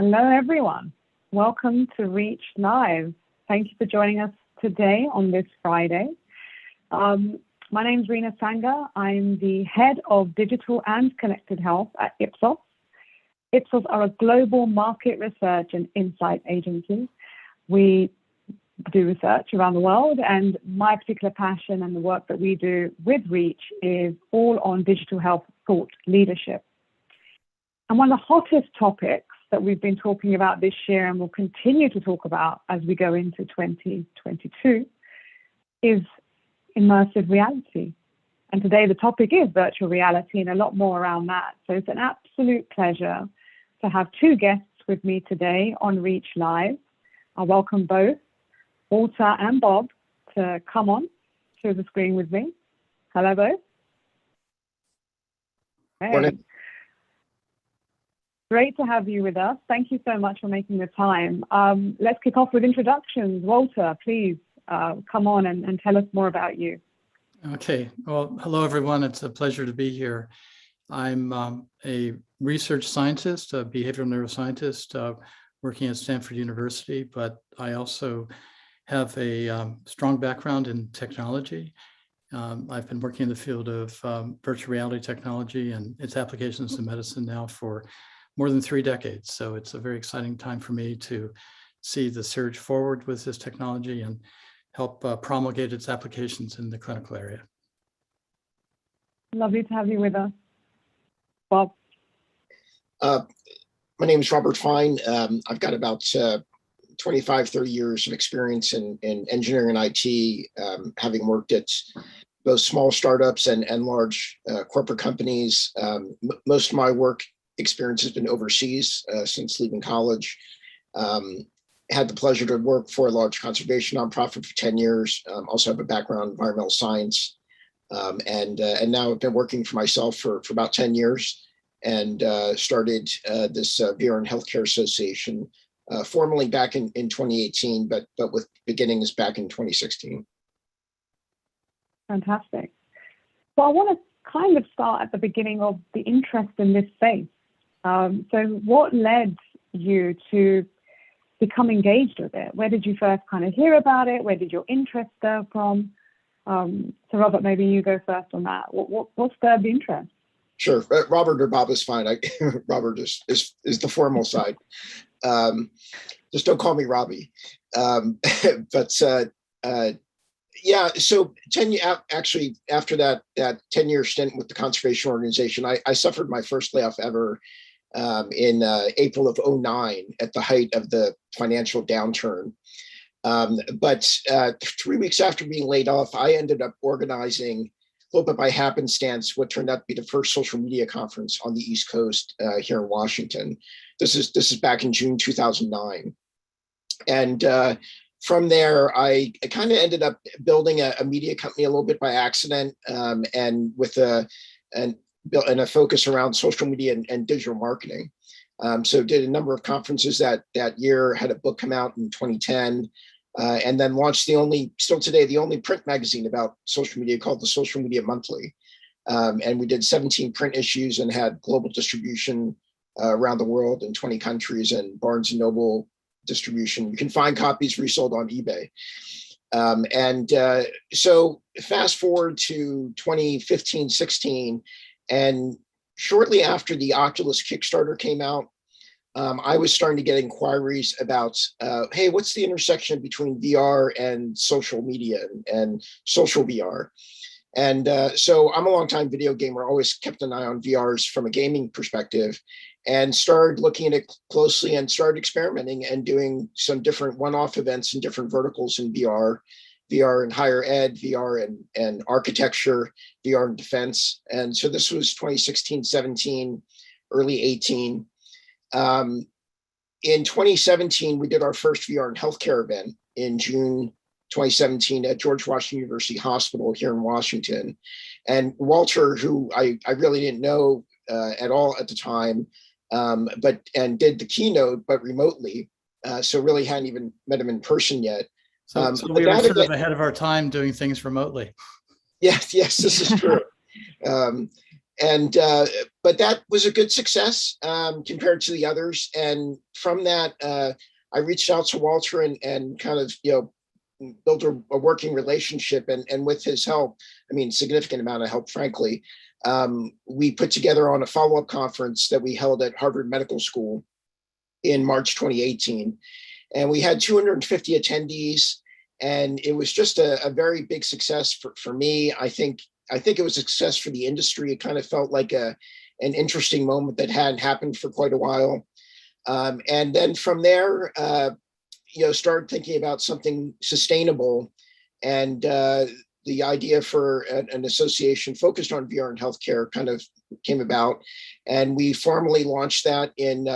Hello, everyone. Welcome to Reach Live. Thank you for joining us today on this Friday. My name is Reena Sangar. I'm the head of digital and connected health at Ipsos. Ipsos are a global market research and insight agency. We do research around the world, and my particular passion and the work that we do with Reach is all on digital health thought leadership. And one of the hottest topics that we've been talking about this year and will continue to talk about as we go into 2022 is immersive reality. And today the topic is virtual reality and a lot more around that. So it's an absolute pleasure to have two guests with me today on Reach Live. I welcome both Walter and Bob to come on to the screen with me. Hello, both. Hey. Morning. Great to have you with us. Thank you so much for making the time. Let's kick off with introductions. Walter, please come on and tell us more about you. Okay. Well, hello, everyone. It's a pleasure to be here. I'm a research scientist, a behavioral neuroscientist working at Stanford University, but I also have a strong background in technology. I've been working in the field of virtual reality technology and its applications in medicine now for more than 3 decades. So it's a very exciting time for me to see the surge forward with this technology and help promulgate its applications in the clinical area. Lovely to have you with us. Bob. My name is Robert Fine. I've got about 25, 30 years of experience in engineering and IT, having worked at both small startups and large corporate companies. Most of my work experience has been overseas since leaving college. Had the pleasure to work for a large conservation nonprofit for 10 years. Also have a background in environmental science. And now I've been working for myself for about 10 years and started this VR and Healthcare Association, formally back in 2018, but with beginnings back in 2016. Fantastic. Well, I want to kind of start at the beginning of the interest in this space. So what led you to become engaged with it? Where did you first kind of hear about it? Where did your interest stir from? So Robert, maybe you go first on that. What stirred the interest? Sure, Robert or Bob is fine. Robert is the formal side. Just don't call me Robbie. Yeah, so actually after that 10-year stint with the conservation organization, I suffered my first layoff ever in April of 2009 at the height of the financial downturn. But 3 weeks after being laid off, I ended up organizing, a little bit by happenstance, what turned out to be the first social media conference on the East Coast here in Washington. This is back in June 2009. And from there, I kind of ended up building a media company a little bit by accident, and with a focus around social media and digital marketing. So did a number of conferences that year, had a book come out in 2010, and then launched still today, the only print magazine about social media called the Social Media Monthly. And we did 17 print issues and had global distribution around the world in 20 countries and Barnes & Noble distribution. You can find copies resold on eBay. So fast forward to 2015, 16, and shortly after the Oculus Kickstarter came out, I was starting to get inquiries about, hey, what's the intersection between VR and social media and social VR? And so I'm a longtime video gamer, always kept an eye on VRs from a gaming perspective, and started looking at it closely and started experimenting and doing some different one-off events in different verticals in VR in higher ed, VR and architecture, VR in defense. And so this was 2016, 17, early 18. In 2017, we did our first VR in healthcare event in June 2017 at George Washington University Hospital here in Washington. And Walter, who I really didn't know at all at the time, and did the keynote, but remotely. So really hadn't even met him in person yet. So we were sort of ahead of our time doing things remotely. Yes, this is true. but that was a good success compared to the others. And from that, I reached out to Walter and kind of, built a working relationship. And with his help, I mean, significant amount of help, frankly, we put together on a follow-up conference that we held at Harvard Medical School in March 2018. And we had 250 attendees. And it was just a very big success for me. I think it was a success for the industry. It kind of felt like an interesting moment that hadn't happened for quite a while. And then from there, started thinking about something sustainable. And the idea for an association focused on VR and healthcare kind of came about. And we formally launched that in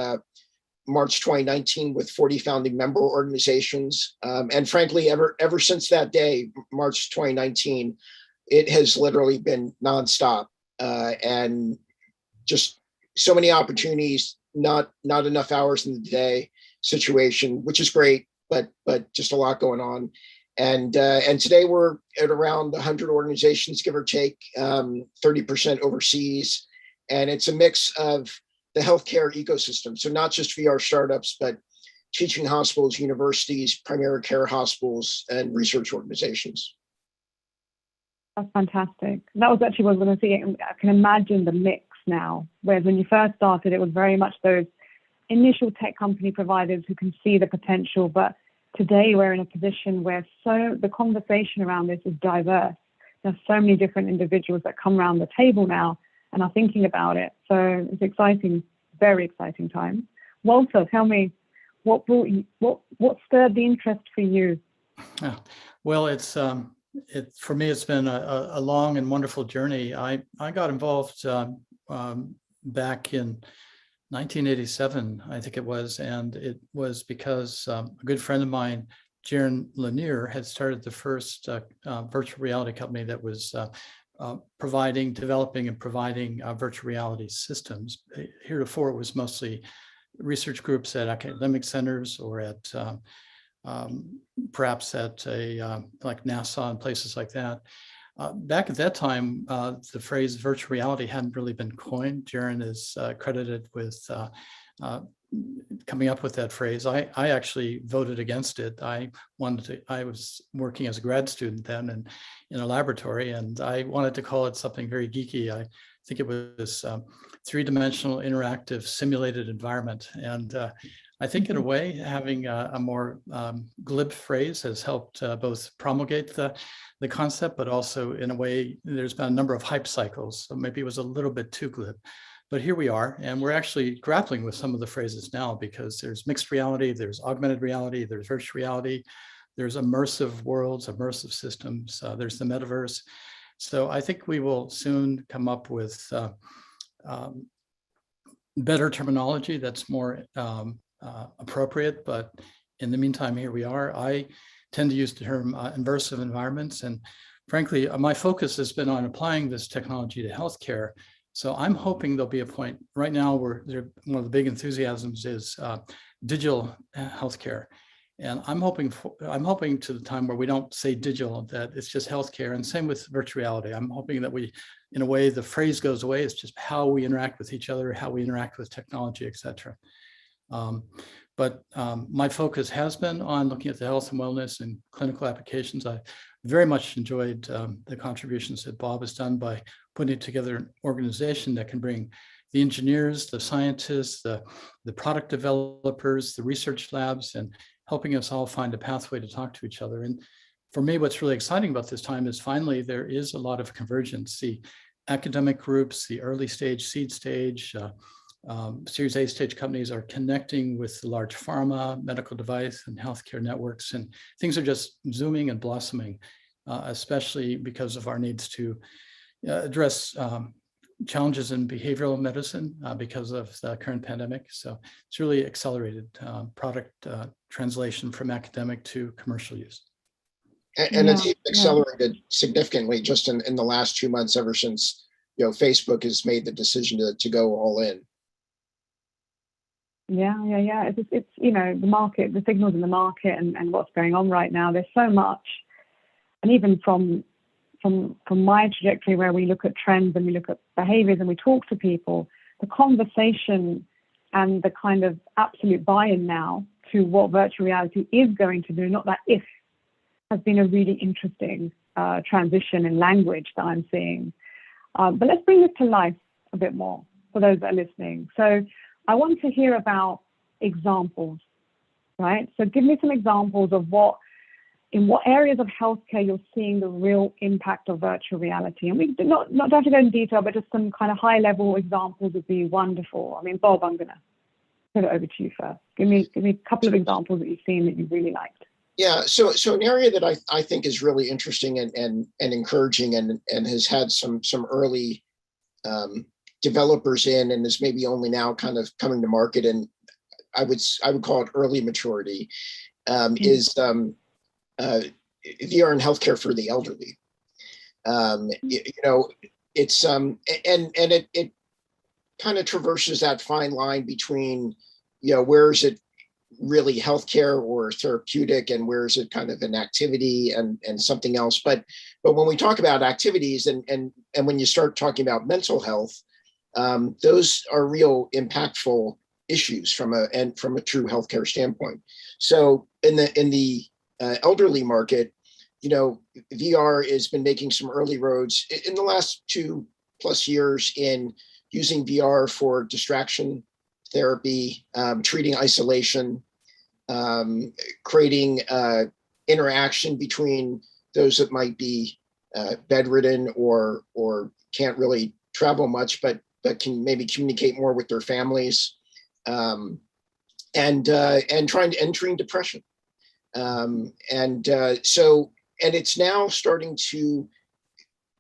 March 2019 with 40 founding member organizations. And frankly, ever since that day, March 2019, it has literally been nonstop, and just so many opportunities, not enough hours in the day situation, which is great, but just a lot going on. And today we're at around 100 organizations, give or take, 30% overseas. And it's a mix of the healthcare ecosystem. So not just VR startups, but teaching hospitals, universities, primary care hospitals, and research organizations. That's fantastic. That was actually what I was going to say. I can imagine the mix now, whereas when you first started, it was very much those initial tech company providers who can see the potential. But today we're in a position where the conversation around this is diverse. There's so many different individuals that come around the table now and are thinking about it. So it's exciting, very exciting time. Walter, tell me, what stirred the interest for you? Well, for me, it's been a long and wonderful journey. I got involved back in 1987, I think it was, and it was because a good friend of mine, Jaron Lanier, had started the first virtual reality company that was developing and providing virtual reality systems. Heretofore, it was mostly research groups at academic centers or at perhaps at like NASA and places like that. Back at that time, the phrase virtual reality hadn't really been coined. Jaron is credited with coming up with that phrase. I actually voted against it. I was working as a grad student then and in a laboratory, and I wanted to call it something very geeky. I think it was three-dimensional interactive simulated environment. And I think in a way, having a more glib phrase has helped both promulgate the concept, but also in a way, there's been a number of hype cycles. So maybe it was a little bit too glib. But here we are, and we're actually grappling with some of the phrases now because there's mixed reality, there's augmented reality, there's virtual reality, there's immersive worlds, immersive systems, there's the metaverse. So I think we will soon come up with better terminology that's more appropriate. But in the meantime, here we are. I tend to use the term immersive environments. And frankly, my focus has been on applying this technology to healthcare. So I'm hoping there'll be a point right now where one of the big enthusiasms is digital healthcare. And I'm hoping to the time where we don't say digital, that it's just healthcare, and same with virtual reality. I'm hoping that we, in a way, the phrase goes away. It's just how we interact with each other, how we interact with technology, et cetera. But my focus has been on looking at the health and wellness and clinical applications. I very much enjoyed the contributions that Bob has done by putting together an organization that can bring the engineers, the scientists, the product developers, the research labs, and helping us all find a pathway to talk to each other. And for me, what's really exciting about this time is finally there is a lot of convergence. The academic groups, the early stage, seed stage, Series A stage companies are connecting with the large pharma, medical device, and healthcare networks, and things are just zooming and blossoming, especially because of our needs to address challenges in behavioral medicine because of the current pandemic. So it's really accelerated product translation from academic to commercial use. And it's accelerated significantly just in the last 2 months, ever since Facebook has made the decision to go all in. Yeah. It's the market, the signals in the market, and what's going on right now. There's so much, and even from from my trajectory, where we look at trends and we look at behaviors and we talk to people, the conversation and the kind of absolute buy-in now to what virtual reality is going to do, not that if, has been a really interesting transition in language that I'm seeing. But let's bring this to life a bit more for those that are listening. So I want to hear about examples, right? So give me some examples of in what areas of healthcare you're seeing the real impact of virtual reality. And we do not have to go in detail, but just some kind of high-level examples would be wonderful. I mean, Bob, I'm going to put it over to you first. Give me a couple of examples that you've seen that you really liked. Yeah, so an area that I think is really interesting and encouraging and has had some early developers in, and is maybe only now kind of coming to market, and I would call it early maturity, is VR in healthcare for the elderly. It's and it kind of traverses that fine line between, where is it really healthcare or therapeutic, and where is it kind of an activity and something else. But when we talk about activities and when you start talking about mental health, those are real impactful issues from a true healthcare standpoint. So in the elderly market, VR has been making some early inroads in the last 2+ years in using VR for distraction therapy, treating isolation, creating interaction between those that might be bedridden or can't really travel much, but can maybe communicate more with their families, and treating depression. And it's now starting to,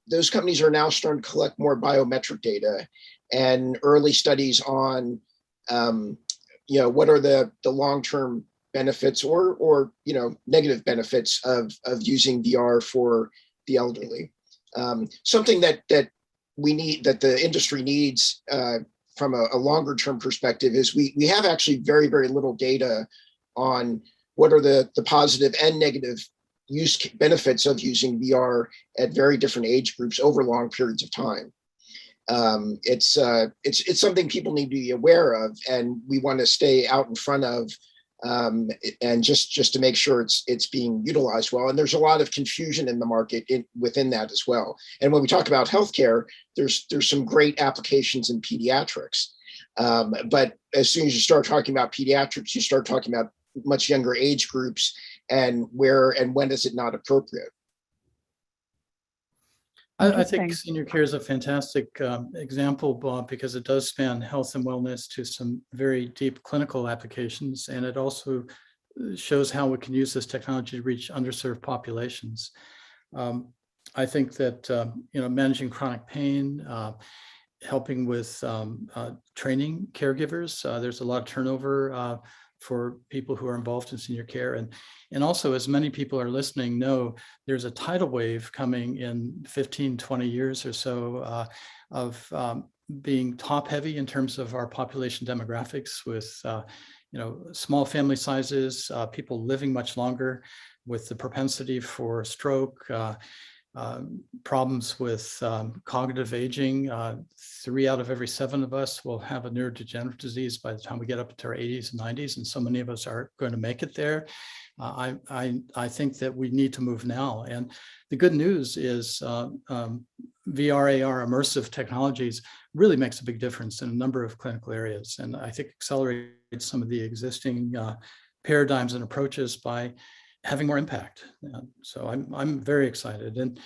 those companies are now starting to collect more biometric data and early studies on, what are the long-term benefits or negative benefits of using VR for the elderly. Something that we need, that the industry needs from a longer-term perspective, is we have actually very, very little data on what are the positive and negative use benefits of using VR at very different age groups over long periods of time. It's something people need to be aware of, and we want to stay out in front of, and just to make sure it's being utilized well. And there's a lot of confusion in the market within that as well. And when we talk about healthcare, there's some great applications in pediatrics, but as soon as you start talking about pediatrics, you start talking about much younger age groups, and where and when is it not appropriate. I think senior care is a fantastic example, Bob, because it does span health and wellness to some very deep clinical applications, and it also shows how we can use this technology to reach underserved populations. I think that managing chronic pain, helping with training caregivers, there's a lot of turnover for people who are involved in senior care. And also, as many people are listening know, there's a tidal wave coming in 15, 20 years or so of being top heavy in terms of our population demographics, with small family sizes, people living much longer, with the propensity for stroke, problems with cognitive aging. 3 out of every 7 of us will have a neurodegenerative disease by the time we get up into our 80s and 90s, and so many of us are going to make it there. I think that we need to move now. And the good news is VR, AR, immersive technologies really makes a big difference in a number of clinical areas, and I think accelerates some of the existing paradigms and approaches by having more impact. So I'm very excited. And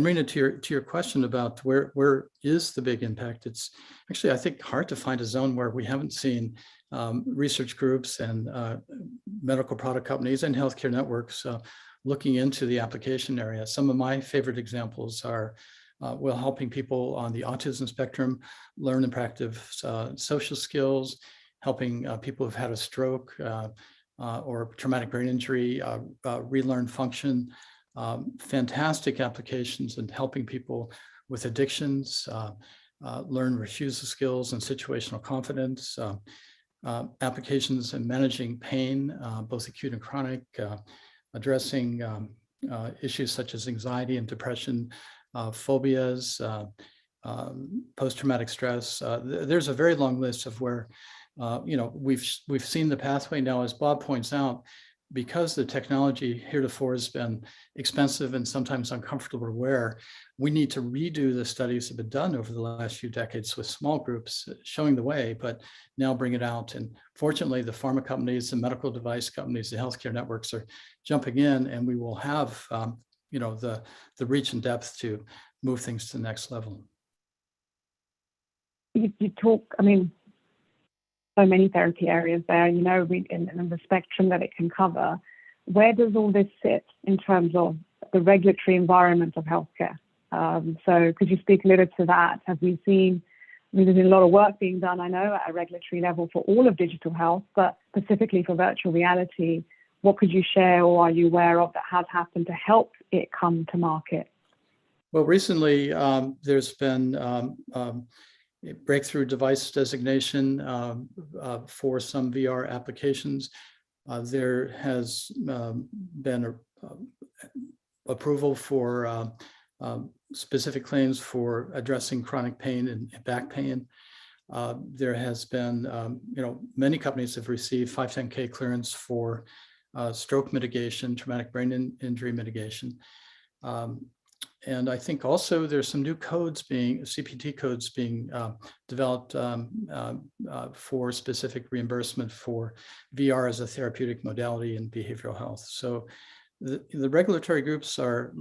Reena, to your question about where is the big impact, it's actually, I think, hard to find a zone where we haven't seen research groups and medical product companies and healthcare networks looking into the application area. Some of my favorite examples are helping people on the autism spectrum learn and practice social skills, helping people who've had a stroke or traumatic brain injury relearn function. Fantastic applications in helping people with addictions learn refusal skills and situational confidence. Applications in managing pain, both acute and chronic, addressing issues such as anxiety and depression, phobias, post-traumatic stress. There's a very long list of where, we've seen the pathway now, as Bob points out, because the technology heretofore has been expensive and sometimes uncomfortable to wear. We need to redo the studies that have been done over the last few decades with small groups showing the way, but now bring it out. And fortunately, the pharma companies, the medical device companies, the healthcare networks are jumping in, and we will have the reach and depth to move things to the next level. You talk, so many therapy areas there, in the spectrum that it can cover. Where does all this sit in terms of the regulatory environment of healthcare? So could you speak a little to that? Have we seen, there's been a lot of work being done, I know, at a regulatory level for all of digital health, but specifically for virtual reality, what could you share or are you aware of that has happened to help it come to market? Well, recently there's been breakthrough device designation for some VR applications. There has been approval for specific claims for addressing chronic pain and back pain. There has been, many companies have received 510(k) clearance for stroke mitigation, traumatic brain injury mitigation. And I think also there's some new codes CPT codes being developed for specific reimbursement for VR as a therapeutic modality in behavioral health. So the regulatory groups are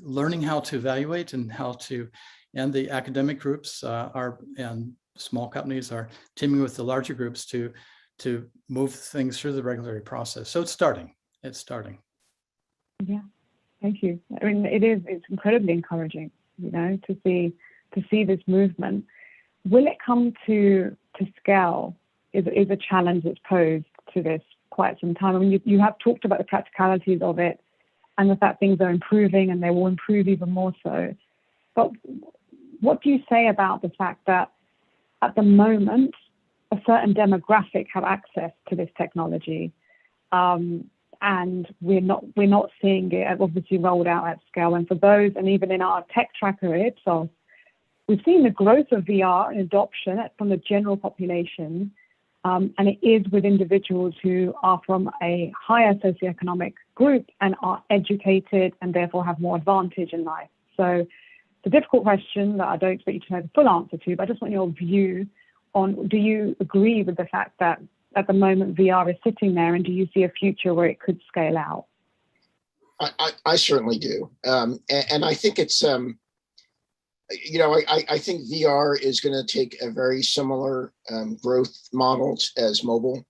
learning how to evaluate and and the academic groups and small companies are teaming with the larger groups to move things through the regulatory process. So it's starting. Yeah. Thank you. It's incredibly encouraging, to see this movement. Will it come to scale is a challenge that's posed to this quite some time. You have talked about the practicalities of it and the fact things are improving and they will improve even more so. But what do you say about the fact that at the moment, a certain demographic have access to this technology? And we're not seeing it obviously rolled out at scale. And for those, and even in our tech tracker Ipsos, we've seen the growth of VR and adoption from the general population, and it is with individuals who are from a higher socioeconomic group and are educated and therefore have more advantage in life. So it's a difficult question that I don't expect you to know the full answer to, but I just want your view on, do you agree with the fact that at the moment VR is sitting there, and do you see a future where it could scale out? I certainly do. And I think it's, I think VR is going to take a very similar growth model as mobile.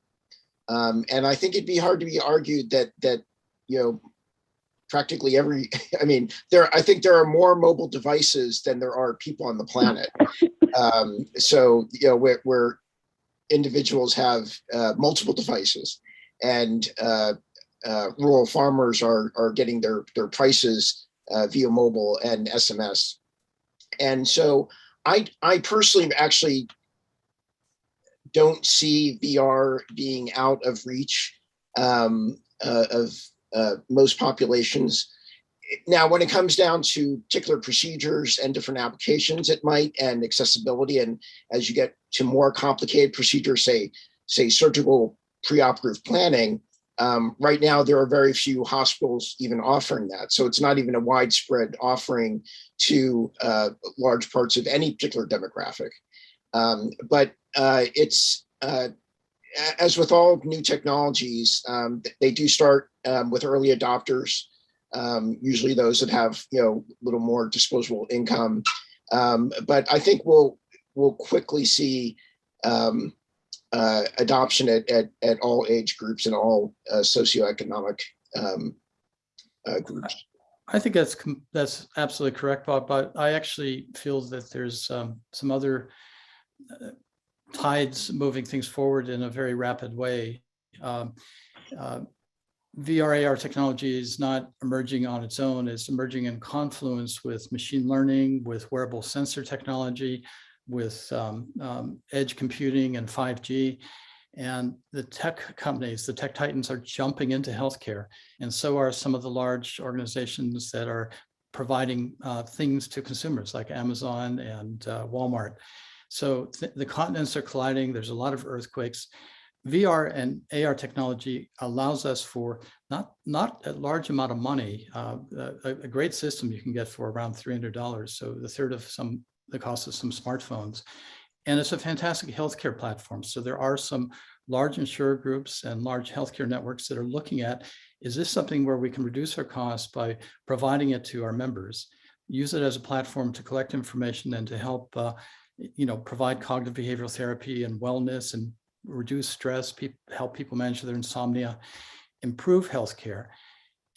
And I think it'd be hard to be argued that practically I think there are more mobile devices than there are people on the planet. Where individuals have multiple devices, and rural farmers are getting their prices via mobile and SMS. And so I personally actually don't see VR being out of reach of most populations. Now, when it comes down to particular procedures and different applications, it might, and accessibility. And as you get to more complicated procedures, say surgical preoperative planning, right now there are very few hospitals even offering that. So it's not even a widespread offering to large parts of any particular demographic. But it's, as with all new technologies, they do start with early adopters. Usually those that have a little more disposable income, but I think we'll quickly see adoption at all age groups and all socioeconomic groups. I think that's absolutely correct, Bob. But I actually feel that there's some other tides moving things forward in a very rapid way. VR AR technology is not emerging on its own. It's emerging in confluence with machine learning, with wearable sensor technology, with edge computing and 5G. And the tech companies, the tech titans are jumping into healthcare. And so are some of the large organizations that are providing things to consumers like Amazon and Walmart. So the continents are colliding. There's a lot of earthquakes. VR and AR technology allows us for not a large amount of money, a great system you can get for around $300. So the third of the cost of some smartphones. And it's a fantastic healthcare platform. So there are some large insurer groups and large healthcare networks that are looking at, is this something where we can reduce our costs by providing it to our members, use it as a platform to collect information and to help provide cognitive behavioral therapy and wellness and reduce stress, help people manage their insomnia, improve healthcare.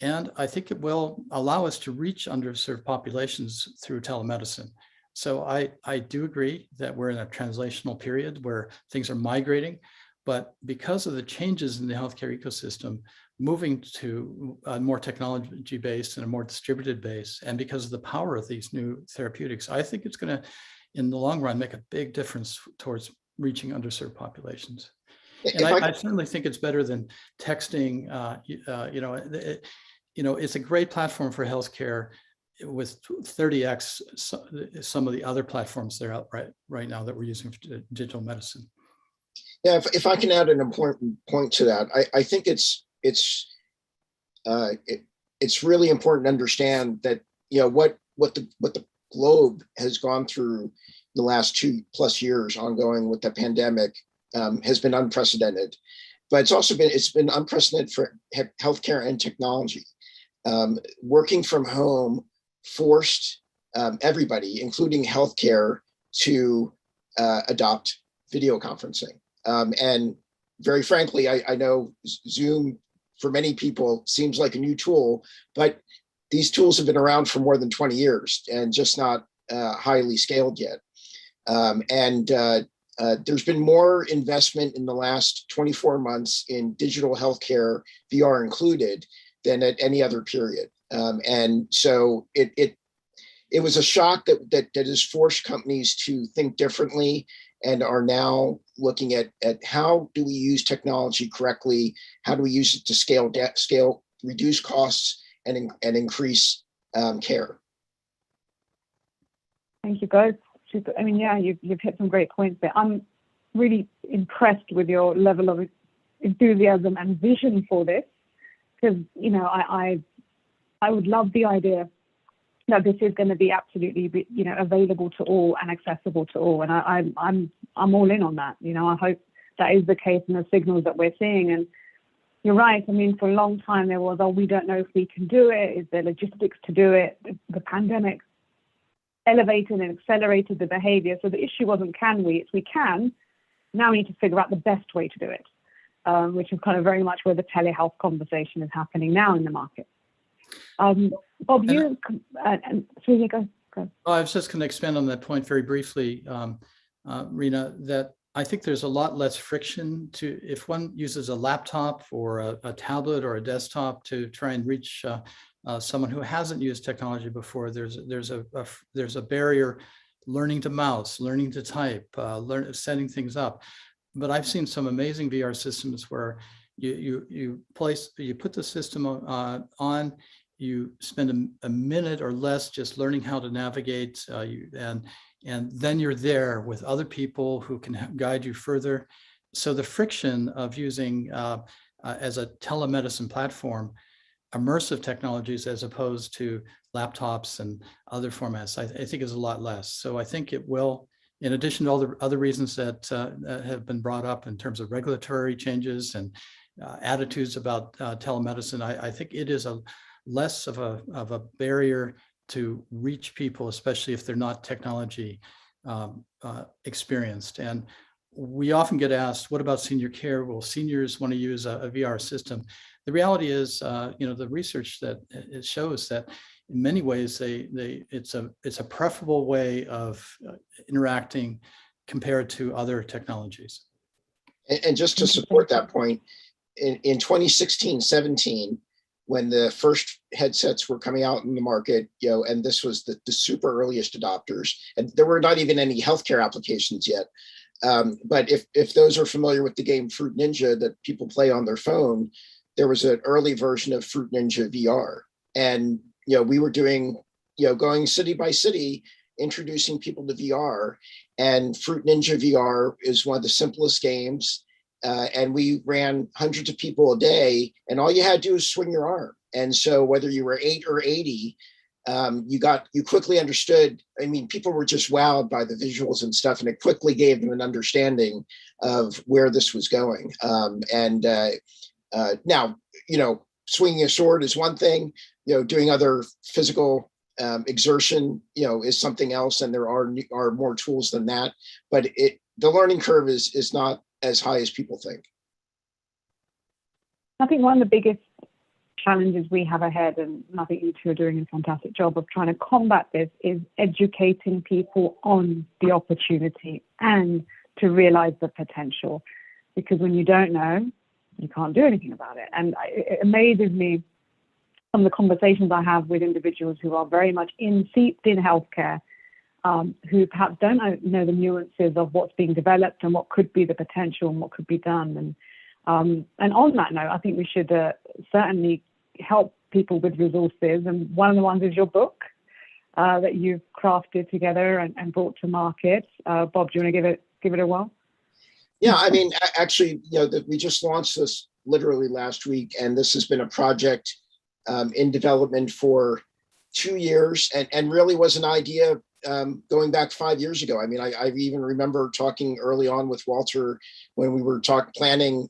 And I think it will allow us to reach underserved populations through telemedicine. So I do agree that we're in a translational period where things are migrating, but because of the changes in the healthcare ecosystem, moving to a more technology-based and a more distributed base, and because of the power of these new therapeutics, I think it's going to, in the long run, make a big difference towards reaching underserved populations. And I certainly think it's better than texting. It's a great platform for healthcare with 30x some of the other platforms that are out right now that we're using for digital medicine. Yeah, if I can add an important point to that, I think it's really important to understand that what the globe has gone through the last 2+ years ongoing with the pandemic has been unprecedented, but it's been unprecedented for healthcare and technology. Working from home forced everybody, including healthcare, to adopt video conferencing. And very frankly, I know Zoom for many people seems like a new tool, but these tools have been around for more than 20 years and just not highly scaled yet. There's been more investment in the last 24 months in digital healthcare, VR included, than at any other period. And so it was a shock that has forced companies to think differently and are now looking at how do we use technology correctly? How do we use it to scale, reduce costs, and increase care? Thank you both. I mean, yeah, you've hit some great points there. I'm really impressed with your level of enthusiasm and vision for this, because I would love the idea that this is going to be absolutely available to all and accessible to all, and I'm all in on that. I hope that is the case in the signals that we're seeing. And you're right. I mean, for a long time there was, we don't know if we can do it. Is there logistics to do it? The pandemic elevated and accelerated the behavior. So the issue wasn't can we, it's we can. Now we need to figure out the best way to do it, which is kind of very much where the telehealth conversation is happening now in the market. Bob, you go. I was just going to expand on that point very briefly, Reena, that I think there's a lot less friction if one uses a laptop or a tablet or a desktop to try and reach someone who hasn't used technology before. There's a barrier, learning to mouse, learning to type, setting things up. But I've seen some amazing VR systems where you put the system on. You spend a minute or less just learning how to navigate, and then you're there with other people who can guide you further. So the friction of using as a telemedicine platform, immersive technologies as opposed to laptops and other formats, I think is a lot less. So I think it will, in addition to all the other reasons that have been brought up in terms of regulatory changes and attitudes about telemedicine, I think it is less of a barrier to reach people, especially if they're not technology experienced. And we often get asked, what about senior care? Well, seniors want to use a VR system. The reality is, the research that it shows that in many ways, it's a preferable way of interacting compared to other technologies. And just to support that point, in 2016-17, when the first headsets were coming out in the market, and this was the super earliest adopters, and there were not even any healthcare applications yet. But if those are familiar with the game Fruit Ninja that people play on their phone, there was an early version of Fruit Ninja VR. And, we were doing, going city by city, introducing people to VR. And Fruit Ninja VR is one of the simplest games. And we ran hundreds of people a day, and all you had to do was swing your arm. And so whether you were 8 or 80, you quickly understood. I mean, people were just wowed by the visuals and stuff, and it quickly gave them an understanding of where this was going. Now, swinging a sword is one thing, doing other physical exertion, is something else. And there are more tools than that, but the learning curve is not as high as people think. I think one of the biggest challenges we have ahead, and I think you two are doing a fantastic job of trying to combat this, is educating people on the opportunity and to realize the potential. Because when you don't know, you can't do anything about it. And it amazes me some of the conversations I have with individuals who are very much steeped in healthcare, who perhaps don't know the nuances of what's being developed and what could be the potential and what could be done. And on that note, I think we should certainly help people with resources. And one of the ones is your book that you've crafted together and brought to market. Bob, do you want to give it a whirl? Yeah, I mean, actually, we just launched this literally last week, and this has been a project in development for 2 years, and really was an idea going back 5 years ago. I mean, I even remember talking early on with Walter when we were planning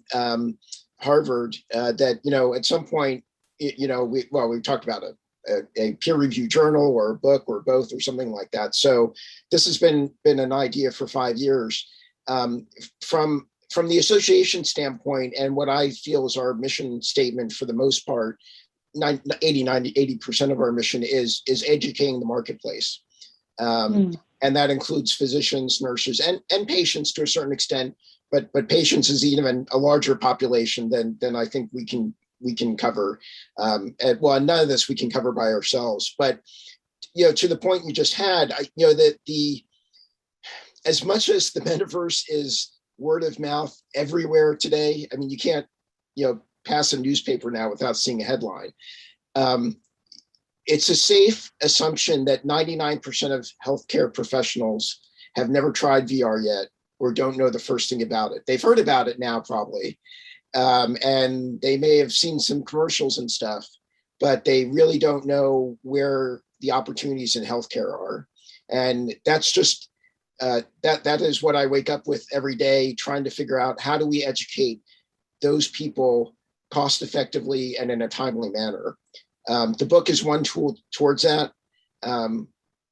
Harvard, that, at some point, we talked about a peer-reviewed journal or a book or both or something like that. So this has been an idea for 5 years. From the association standpoint, and what I feel is our mission statement for the most part, 80% of our mission is educating the marketplace. And that includes physicians, nurses, and patients to a certain extent, but patients is even a larger population than I think we can cover. Well, none of this we can cover by ourselves, but to the point you just had, that as much as the metaverse is word of mouth everywhere today, I mean, you can't, pass a newspaper now without seeing a headline. It's a safe assumption that 99% of healthcare professionals have never tried VR yet or don't know the first thing about it. They've heard about it now, probably, and they may have seen some commercials and stuff, but they really don't know where the opportunities in healthcare are. And that's just that is what I wake up with every day, trying to figure out how do we educate those people cost effectively and in a timely manner. The book is one tool towards that.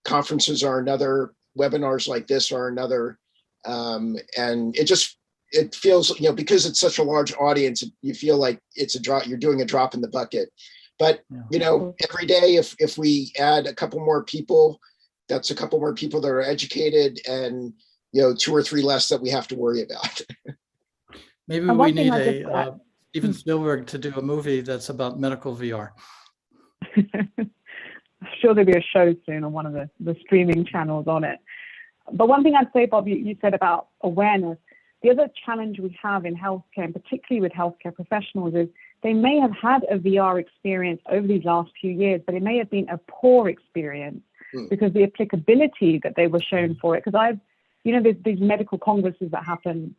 Conferences are another. Webinars like this are another. And it feels, because it's such a large audience, you feel like it's you're doing a drop in the bucket. But, every day, if we add a couple more people, that's a couple more people that are educated, and 2 or 3 less that we have to worry about. Maybe we need a Steven Spielberg to do a movie that's about medical VR. I'm sure there'll be a show soon on one of the streaming channels on it. But one thing I'd say, Bob, you said about awareness. The other challenge we have in healthcare, and particularly with healthcare professionals, is they may have had a VR experience over these last few years, but it may have been a poor experience because the applicability that they were shown for it. Because there's these medical congresses that happen,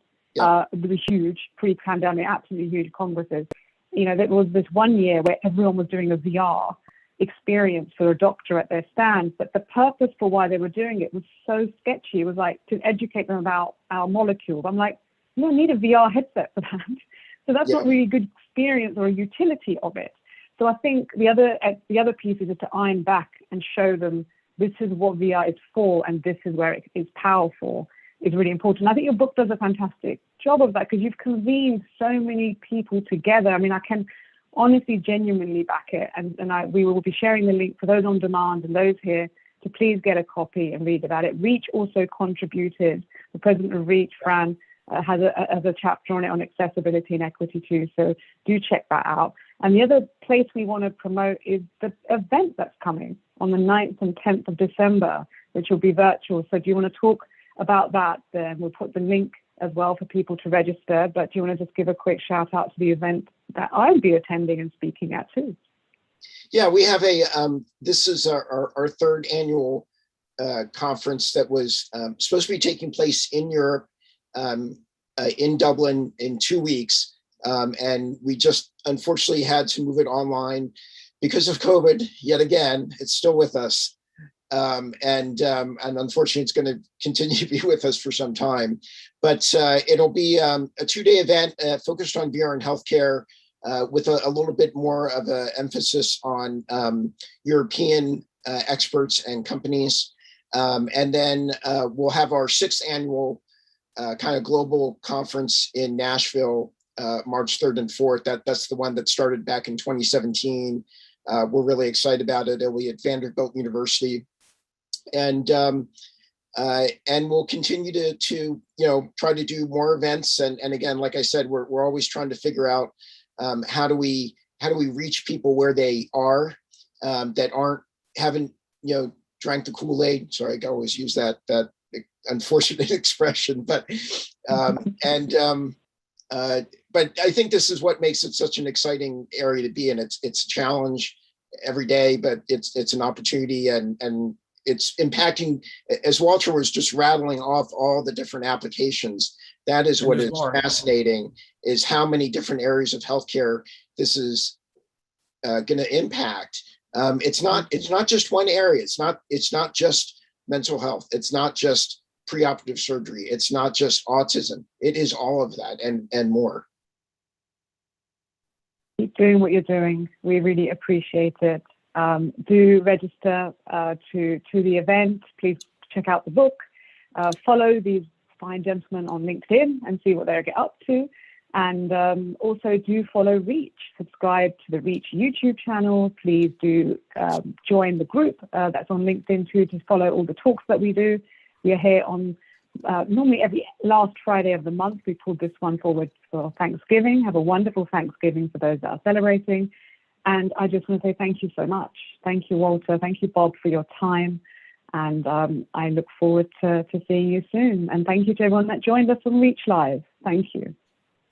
really huge, pre-pandemic, absolutely huge congresses. There was this one year where everyone was doing a VR experience for a doctor at their stand, but the purpose for why they were doing it was so sketchy. It was like to educate them about our molecules. I'm like, you don't need a VR headset for that. So that's not really a good experience or a utility of it. So I think the other piece is to iron back and show them this is what VR is for and this is where it is powerful, is really important. I think your book does a fantastic job of that, because you've convened so many people together. I mean, I can honestly, genuinely back it. And we will be sharing the link for those on demand and those here to please get a copy and read about it. Reach also contributed. The president of Reach, Fran, has a chapter on it on accessibility and equity too. So do check that out. And the other place we want to promote is the event that's coming on the 9th and 10th of December, which will be virtual. So do you want to talk about that, then we'll put the link as well for people to register. But do you want to just give a quick shout out to the event that I'll be attending and speaking at too? Yeah, we have this is our third annual conference that was supposed to be taking place in Europe, in Dublin in 2 weeks. And we just unfortunately had to move it online because of COVID yet again. It's still with us. And unfortunately, it's going to continue to be with us for some time. But it'll be a 2-day event focused on VR and healthcare, with a little bit more of an emphasis on European experts and companies. And then we'll have our 6th annual kind of global conference in Nashville, March 3rd and 4th. That's the one that started back in 2017. We're really excited about it. It'll be at Vanderbilt University. And we'll continue to try to do more events. And again, like I said, we're always trying to figure out how do we reach people where they are, that haven't drank the Kool-Aid. Sorry, I always use that unfortunate expression, but but I think this is what makes it such an exciting area to be in. It's a challenge every day, but it's an opportunity, and it's impacting, as Walter was just rattling off all the different applications. That is what is fascinating, is how many different areas of healthcare this is going to impact. It's not just one area. It's not just mental health. It's not just preoperative surgery. It's not just autism. It is all of that and more. Keep doing what you're doing. We really appreciate it. Do register to the event. Please check out the book. Follow these fine gentlemen on LinkedIn and see what they get up to. And also do follow Reach. Subscribe to the Reach YouTube channel. Please do join the group that's on LinkedIn too, to follow all the talks that we do. We are here on normally every last Friday of the month. We pulled this one forward for Thanksgiving. Have a wonderful Thanksgiving for those that are celebrating. And I just want to say thank you so much. Thank you, Walter. Thank you, Bob, for your time. And I look forward to seeing you soon. And thank you to everyone that joined us on Reach Live. Thank you.